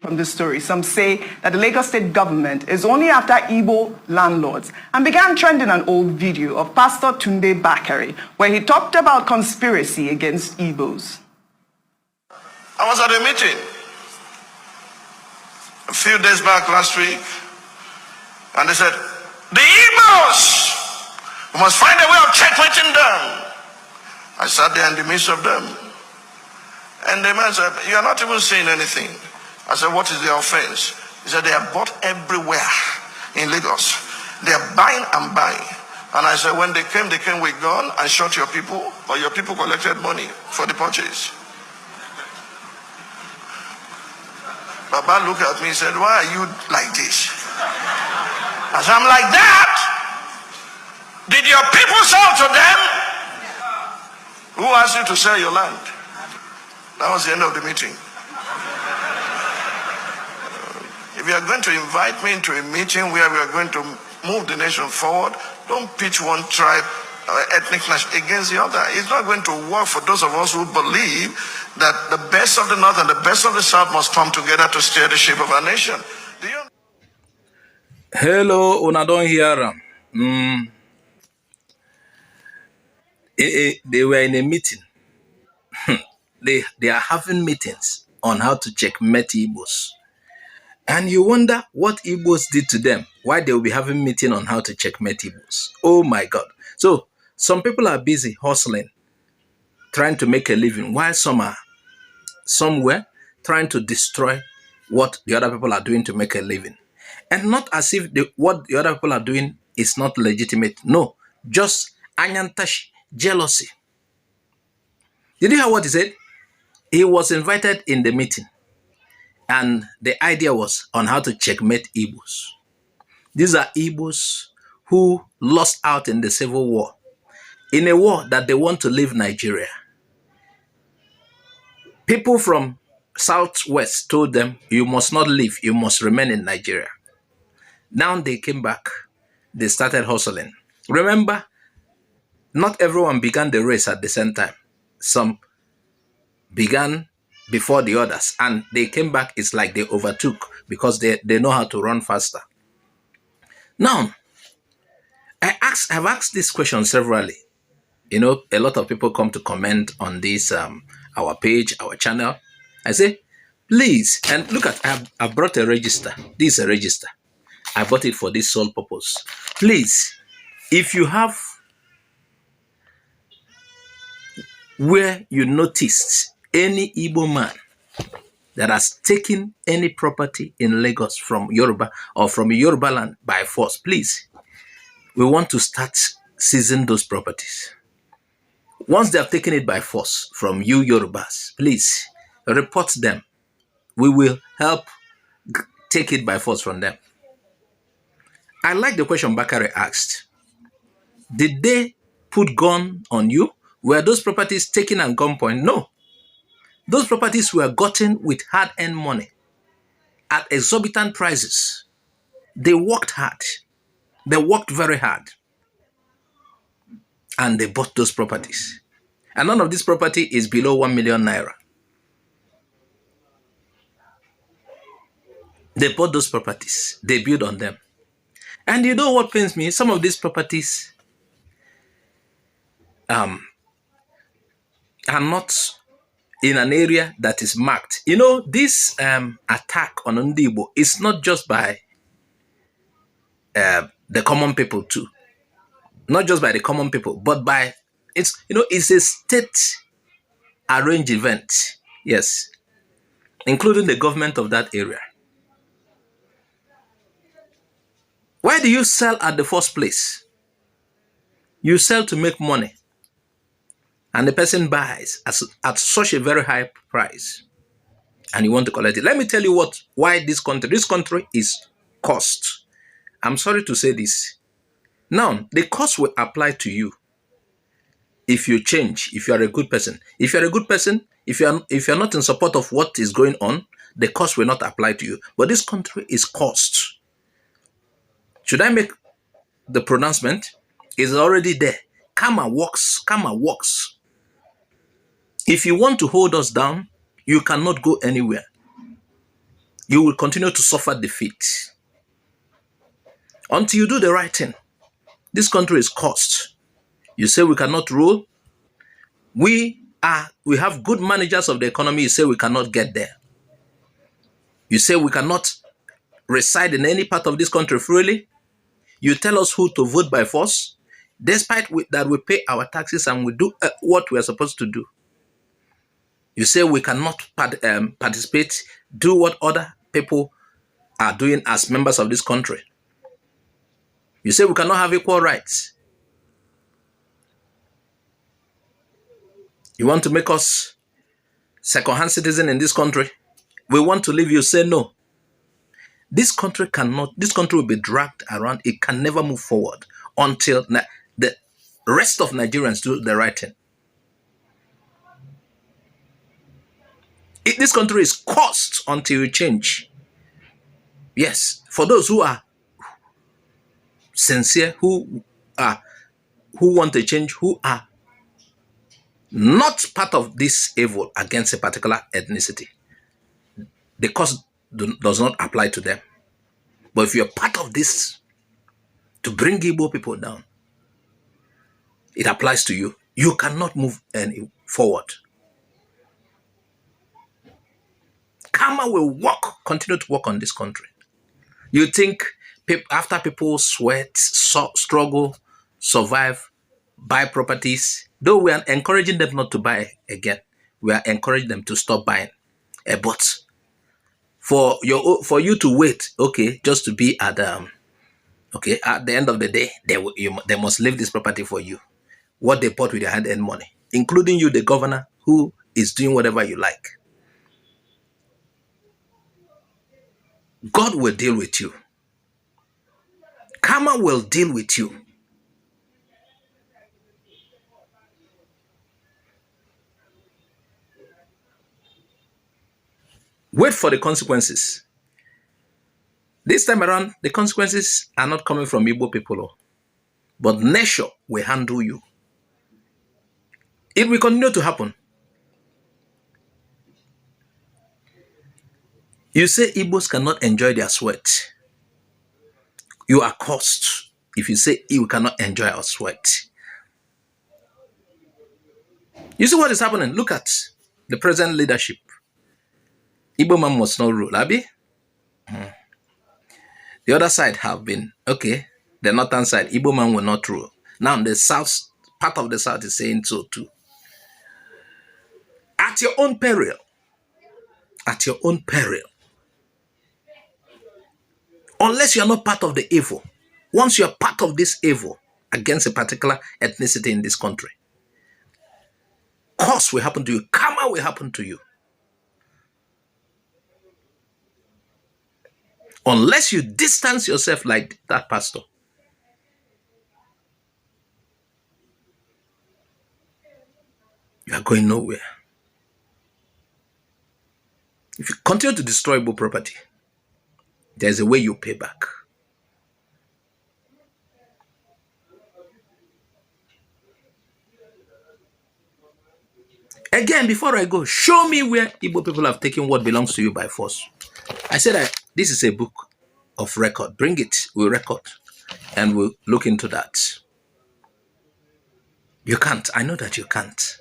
from this story. Some say that the Lagos state government is only after Igbo landlords and began trending an old video of Pastor Tunde Bakare where he talked about conspiracy against Igbos. I was at a meeting a few days back last week, and they said, the Igbos, we must find a way of checkmating them. I sat there in the midst of them, and the man said, you are not even saying anything. I said, what is the offense? He said, they are bought everywhere in Lagos. They are buying and buying. And I said, when they came with gun and shot your people, but your people collected money for the purchase. Baba looked at me and said, why are you like this? I said, I'm like that. Did your people sell to them? Who asked you to sell your land? That was the end of the meeting. If you are going to invite me into a meeting where we are going to move the nation forward, don't pitch one tribe or ethnic nation against the other. It's not going to work for those of us who believe that the best of the North and the best of the South must come together to steer the ship of our nation. Do you... Hello, una don't hear them. They were in a meeting. They are having meetings on how to checkmate Igbos. And you wonder what Igbos did to them, why they will be having meeting on how to checkmate Igbos. Oh my God. So some people are busy hustling, trying to make a living, while some are somewhere trying to destroy what the other people are doing to make a living. And not as if what the other people are doing is not legitimate. No, just anyantash, jealousy. Did you hear what he said? He was invited in the meeting. And the idea was on how to checkmate Igbos. These are Igbos who lost out in the civil war, in a war that they want to leave Nigeria. People from Southwest told them, you must not leave, you must remain in Nigeria. Now they came back, they started hustling. Remember, not everyone began the race at the same time. Some began before the others, and they came back. It's like they overtook because they know how to run faster. Now, I've asked this question severally. You know, a lot of people come to comment on this, our page, our channel. I say, please, and look at, I brought a register. This is a register. I bought it for this sole purpose. Please, if you have where you noticed any Igbo man that has taken any property in Lagos from Yoruba or from Yoruba land by force, please, we want to start seizing those properties. Once they have taken it by force from you Yorubas, please report them. We will help take it by force from them. I like the question Bakare asked. Did they put gun on you? Were those properties taken at gunpoint? No. Those properties were gotten with hard-earned money at exorbitant prices. They worked hard. They worked very hard. And they bought those properties. And none of this property is below 1 million naira. They bought those properties. They built on them. And you know what pains me? Some of these properties are not in an area that is marked. You know, this attack on Ndigbo is not just by the common people too. Not just by the common people, but by, it's a state arranged event. Yes. Including the government of that area. Why do you sell at the first place? You sell to make money. And the person buys at such a very high price. And you want to collect it. Let me tell you why this country is cost. I'm sorry to say this. Now, the cost will apply to you if you change, if you are a good person. If you are a good person, if you are not in support of what is going on, the cost will not apply to you. But this country is cost. Should I make the pronouncement? It's already there. Karma works. Karma works. If you want to hold us down, you cannot go anywhere. you will continue to suffer defeat until you do the right thing. This country is cursed. You say we cannot rule. We have good managers of the economy. You say we cannot get there. You say we cannot reside in any part of this country freely. You tell us who to vote by force, despite that we pay our taxes and we do what we are supposed to do. You say we cannot participate, do what other people are doing as members of this country. You say we cannot have equal rights. You want to make us second-hand citizens in this country? We want to leave. You say no. This country will be dragged around. It can never move forward until the rest of Nigerians do the right thing. This country is cursed until you change. Yes, for those who are sincere, who want to change, who are not part of this evil against a particular ethnicity, the curse does not apply to them. But if you're part of this to bring Igbo people down, it applies to you. You cannot move any forward. Karma will continue to work on this country. You think after people sweat, struggle, survive, buy properties, though we are encouraging them not to buy again, we are encouraging them to stop buying. But for you to wait, okay, just to be at the end of the day, they must leave this property for you. What they bought with their hand-earned money, including you, the governor, who is doing whatever you like. God will deal with you. Karma will deal with you. Wait for the consequences. This time around, the consequences are not coming from Igbo people, but nature will handle you. It will continue to happen. You say Igbos cannot enjoy their sweat. You are cursed if you say you cannot enjoy our sweat. You see what is happening? Look at the present leadership. Igbo man must not rule, Abi. The other side have been, okay, the northern side, Igbo man will not rule. Now the south, part of the south is saying so too. At your own peril. At your own peril. Unless you are not part of the evil. Once you are part of this evil against a particular ethnicity in this country, curse will happen to you. Karma will happen to you. Unless you distance yourself like that pastor. You are going nowhere. If you continue to destroy Igbo property, there's a way you pay back. Again, before I go, show me where Igbo people have taken what belongs to you by force. I said this is a book of record. Bring it, we'll record, and we'll look into that. You can't. I know that you can't.